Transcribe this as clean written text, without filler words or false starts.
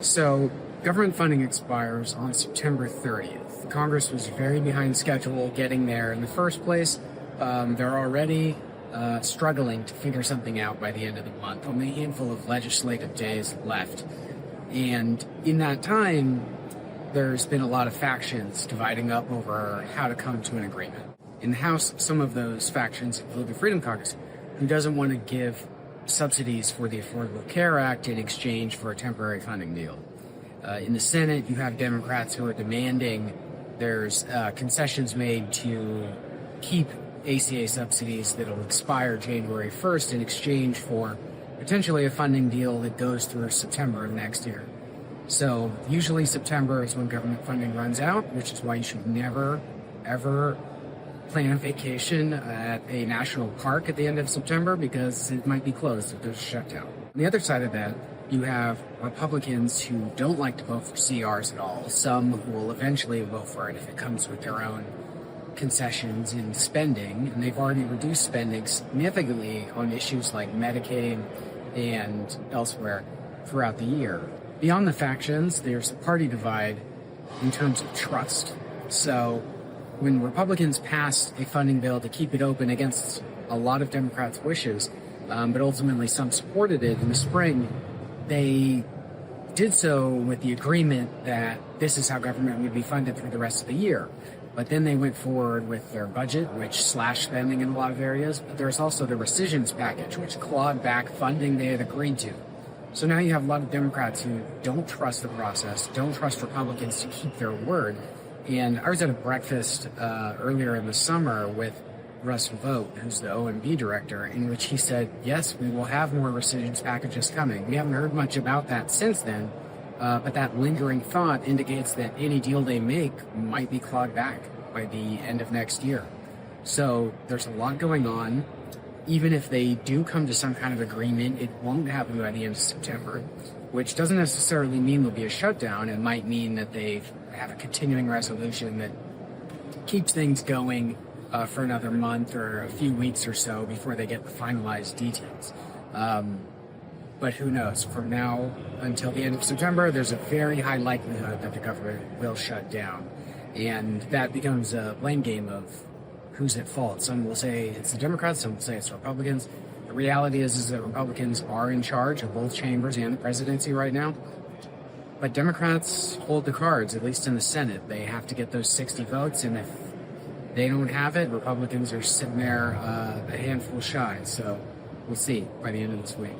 So, government funding expires on September 30th. Congress was very behind schedule getting there in the first place. They're already struggling to figure something out by the end of the month. Only a handful of legislative days left. And in that time, there's been a lot of factions dividing up over how to come to an agreement. In the House, some of those factions include the Freedom Caucus, who doesn't want to give subsidies for the Affordable Care Act in exchange for a temporary funding deal. In the Senate, you have Democrats who are demanding there's concessions made to keep ACA subsidies that'll expire January 1st in exchange for potentially a funding deal that goes through September of next year. So usually September is when government funding runs out, which is why you should never, ever plan a vacation at a national park at the end of September, because it might be closed if there's a shutdown. On the other side of that, you have Republicans who don't like to vote for CRs at all. Some who will eventually vote for it if it comes with their own concessions in spending, and they've already reduced spending significantly on issues like Medicaid and elsewhere throughout the year. Beyond the factions, there's a party divide in terms of trust. So when Republicans passed a funding bill to keep it open against a lot of Democrats' wishes, but ultimately some supported it in the spring, they did so with the agreement that this is how government would be funded through the rest of the year. But then they went forward with their budget, which slashed spending in a lot of areas. But there's also the rescissions package, which clawed back funding they had agreed to. So now you have a lot of Democrats who don't trust the process, don't trust Republicans to keep their word. And I was at a breakfast earlier in the summer with Russ Vogt, who's the OMB director, in which he said, yes, we will have more rescissions packages coming. We haven't heard much about that since then, but that lingering thought indicates that any deal they make might be clawed back by the end of next year. So there's a lot going on. Even if they do come to some kind of agreement, it won't happen by the end of September, which doesn't necessarily mean there'll be a shutdown. It might mean that they have a continuing resolution that keeps things going for another month or a few weeks or so before they get the finalized details. But who knows? From now until the end of September, there's a very high likelihood that the government will shut down. And that becomes a blame game of who's at fault. Some will say it's the Democrats, some will say it's Republicans. The reality is that Republicans are in charge of both chambers and the presidency right now. But Democrats hold the cards, at least in the Senate. They have to get those 60 votes, and if they don't have it, Republicans are sitting there a handful shy. So we'll see by the end of this week.